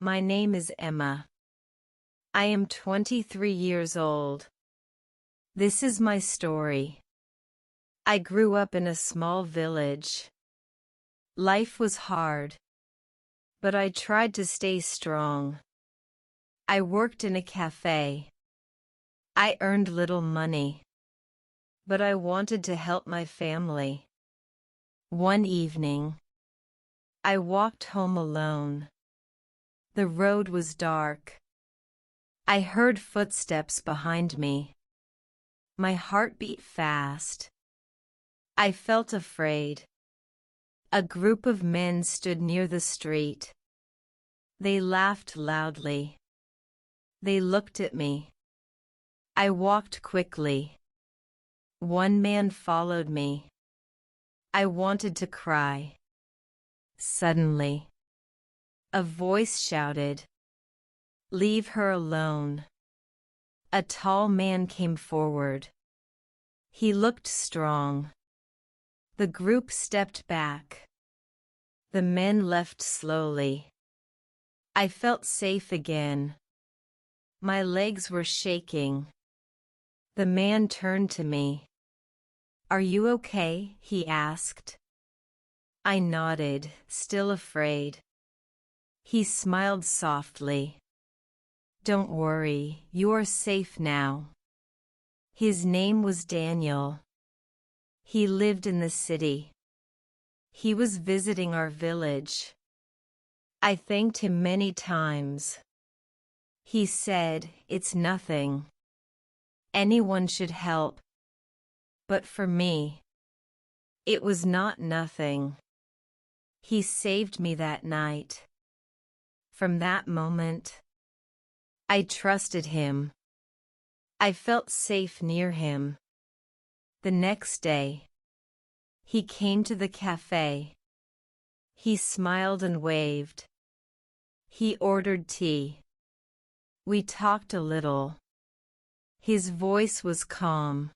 My name is Emma. I am 23 years old. This is my story. I grew up in a small village. Life was hard, but I tried to stay strong. I worked in a cafe. I earned little money, but I wanted to help my family. One evening, I walked home alone. The road was dark. I heard footsteps behind me. My heart beat fast. I felt afraid. A group of men stood near the street. They laughed loudly. They looked at me. I walked quickly. One man followed me. I wanted to cry. Suddenly, a voice shouted, "Leave her alone." A tall man came forward. He looked strong. The group stepped back. The men left slowly. I felt safe again. My legs were shaking. The man turned to me. "Are you okay?" he asked. I nodded, still afraid. He smiled softly. "Don't worry, you are safe now." His name was Daniel. He lived in the city. He was visiting our village. I thanked him many times. He said, "It's nothing. Anyone should help." But for me, it was not nothing. He saved me that night. From that moment, I trusted him. I felt safe near him. The next day, he came to the cafe. He smiled and waved. He ordered tea. We talked a little. His voice was calm.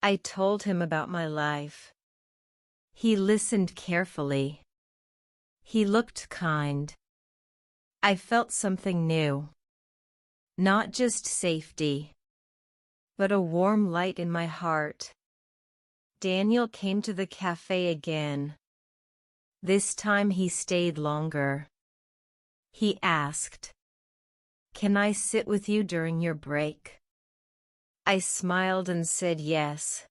I told him about my life. He listened carefully. He looked kind. I felt something new. Not just safety, but a warm light in my heart. Daniel came to the cafe again. This time he stayed longer. He asked, "Can I sit with you during your break?" I smiled and said yes.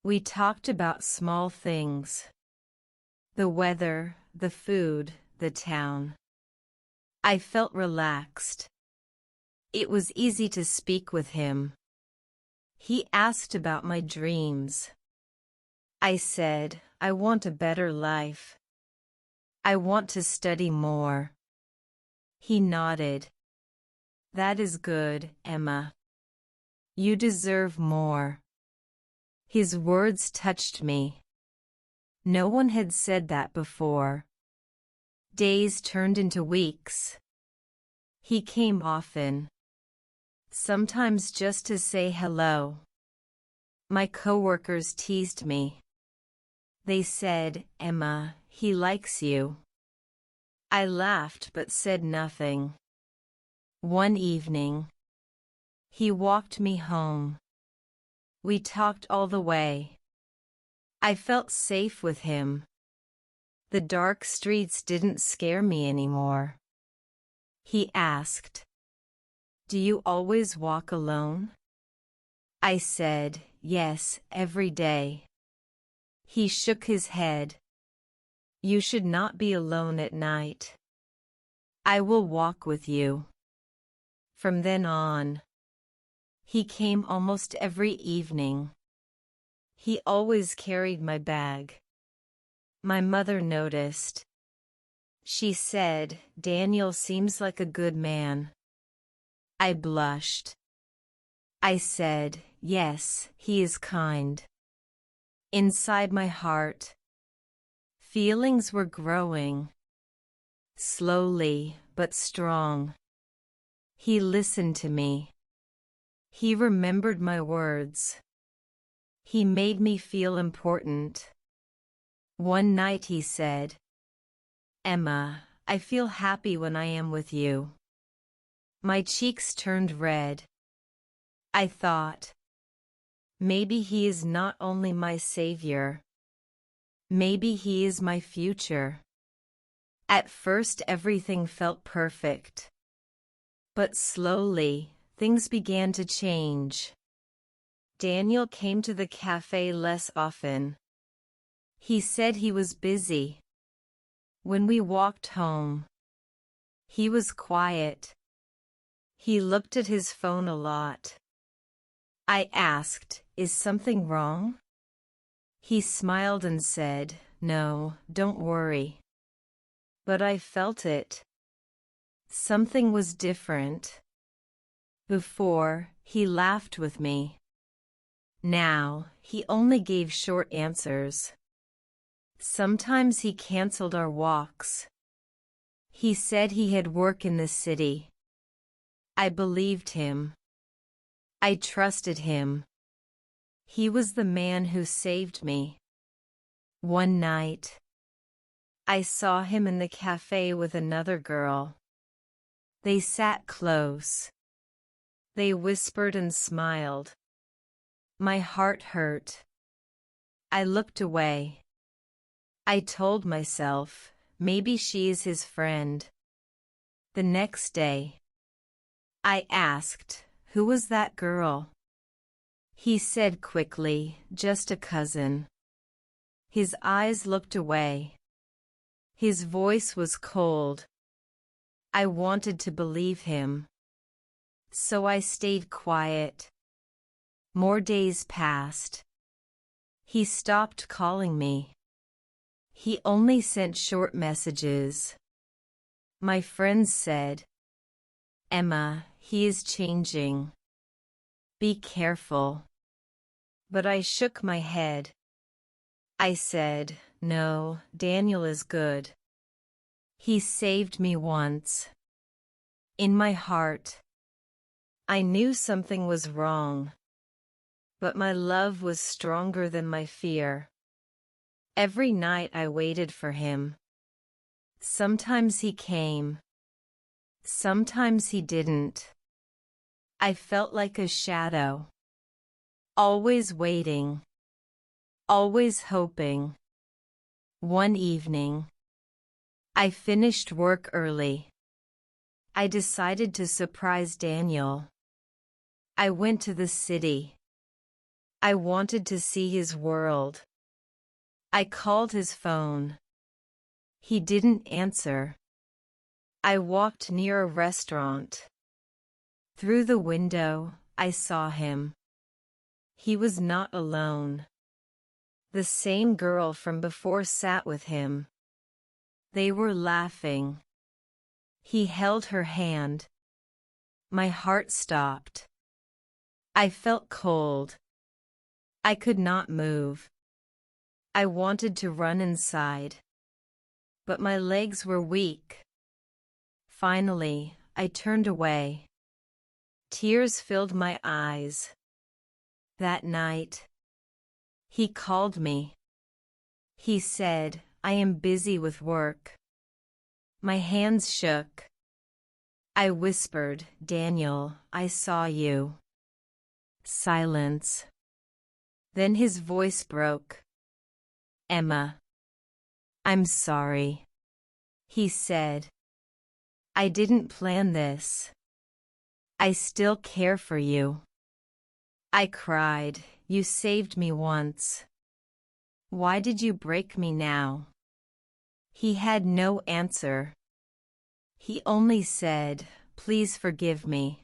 We talked about small things. The weather, the food, the town. I felt relaxed. It was easy to speak with him. He asked about my dreams. I said, "I want a better life. I want to study more." He nodded. "That is good, Emma. You deserve more." His words touched me. No one had said that before. Days turned into weeks. He came often. Sometimes just to say hello. My coworkers teased me. They said, "Emma, he likes you." I laughed but said nothing. One evening, he walked me home. We talked all the way. I felt safe with him. The dark streets didn't scare me anymore. He asked, "Do you always walk alone?" I said, "Yes, every day." He shook his head. "You should not be alone at night. I will walk with you." From then on, he came almost every evening. He always carried my bag. My mother noticed. She said, "Daniel seems like a good man." I blushed. I said, "Yes, he is kind." Inside my heart, feelings were growing. Slowly, but strong. He listened to me. He remembered my words. He made me feel important. One night he said, "Emma, I feel happy when I am with you. My cheeks turned red. I thought, maybe he is not only my savior. Maybe he is my future. At first everything felt perfect. But slowly, things began to change. Daniel came to the cafe less often. He said he was busy. When we walked home, he was quiet. He looked at his phone a lot. I asked, "Is something wrong?" He smiled and said, "No, don't worry." But I felt it. Something was different. Before, he laughed with me. Now, he only gave short answers. Sometimes he canceled our walks. He said he had work in the city. I believed him. I trusted him. He was the man who saved me. One night, I saw him in the cafe with another girl. They sat close. They whispered and smiled. My heart hurt. I looked away. I told myself, maybe she is his friend. The next day, I asked, "Who was that girl?" He said quickly, "Just a cousin." His eyes looked away. His voice was cold. I wanted to believe him. So I stayed quiet. More days passed. He stopped calling me. He only sent short messages. My friends said, "Emma, he is changing. Be careful." But I shook my head. I said, "No, Daniel is good. He saved me once." In my heart, I knew something was wrong. But my love was stronger than my fear. Every night I waited for him. Sometimes he came. Sometimes he didn't. I felt like a shadow. Always waiting. Always hoping. One evening, I finished work early. I decided to surprise Daniel. I went to the city. I wanted to see his world. I called his phone. He didn't answer. I walked near a restaurant. Through the window, I saw him. He was not alone. The same girl from before sat with him. They were laughing. He held her hand. My heart stopped. I felt cold. I could not move. I wanted to run inside. But my legs were weak. Finally, I turned away. Tears filled my eyes. That night, he called me. He said, "I am busy with work." My hands shook. I whispered, "Daniel, I saw you." Silence. Then his voice broke. "Emma, I'm sorry," he said. "I didn't plan this. I still care for you." I cried, "You saved me once. Why did you break me now?" He had no answer. He only said, "Please forgive me."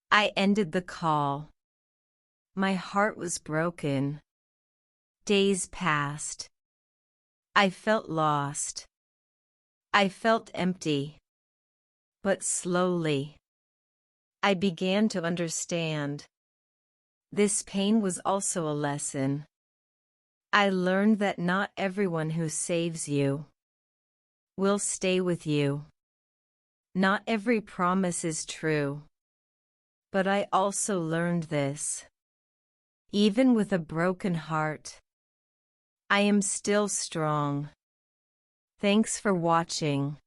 I ended the call. My heart was broken. Days passed. I felt lost. I felt empty. But slowly, I began to understand. This pain was also a lesson. I learned that not everyone who saves you will stay with you. Not every promise is true. But I also learned this. Even with a broken heart, I am still strong. Thanks for watching.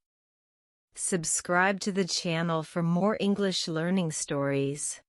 Subscribe to the channel for more English learning stories.